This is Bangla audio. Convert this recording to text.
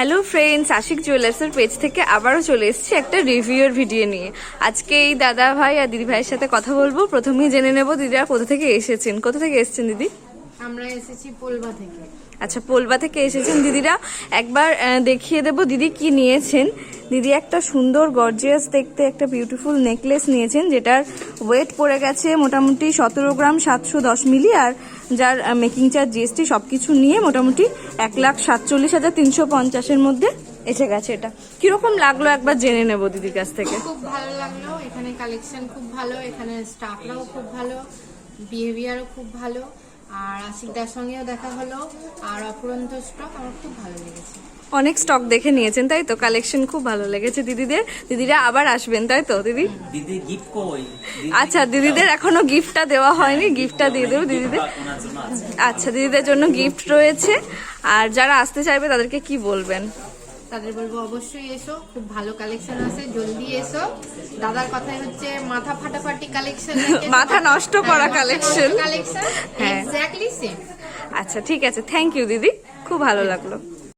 হ্যালো ফ্রেন্ডস, আশিক জুয়েলার্সের পেজ থেকে আবারও চলে এসেছি একটা রিভিউর ভিডিও নিয়ে। আজকে এই দাদা ভাই আর দিদি ভাইয়ের সাথে কথা বলবো। প্রথমেই জেনে নেব দিদিরা কোথা থেকে এসেছেন। কোথা থেকে এসেছেন দিদি? আমরা এসেছি পোলবা থেকে। আচ্ছা, পোলবা থেকে এসেছেন দিদিরা। একবার দেখিয়ে দেব দিদি কি নিয়েছেন। দিদি একটা সুন্দর গর্জিয়াস দেখতে একটা বিউটিফুল নেকলেস নিয়েছেন, যেটার ওয়েট পড়ে গেছে মোটামুটি 17 গ্রাম 710 মিলি, আর যার মেকিং চার্জ জিএসটি সবকিছু নিয়ে মোটামুটি 1,47,350-এর মধ্যে এসে গেছে। এটা কিরকম লাগলো একবার জেনে নেব দিদির কাছ থেকে। খুব ভালো লাগলো, এখানে কালেকশন খুব ভালো, এখানে স্টাফরাও খুব ভালো, বিহেভিয়ারও খুব ভালো, আর আশিকদার সঙ্গেও দেখা হলো, আর অপুরন্ত স্টক আমার খুব ভালো লেগেছে। অনেক স্টক দেখে নিয়েছেন তাই তো? কালেকশন খুব ভালো লেগেছে দিদিদের। দিদিরা আবার আসবেন তাই তো দিদি? আচ্ছা, দিদিদের এখনো গিফটটা দেওয়া হয়নি, গিফটটা দিয়ে দেবো দিদিদের। আচ্ছা, দিদিদের জন্য গিফট রয়েছে। আর যারা আসতে চাইবে তাদেরকে কি বলবেন? তাদের বলবো অবশ্যই এসো, খুব ভালো কালেকশন আছে, জলদি এসো। দাদার কথাই হচ্ছে মাথা ফাটাফাটি কালেকশন, মাথা নষ্ট করা কালেকশন। কালেকশন হ্যাঁ, এক্স্যাক্টলি সেম। আচ্ছা ঠিক আছে, থ্যাংক ইউ দিদি, খুব ভালো লাগলো।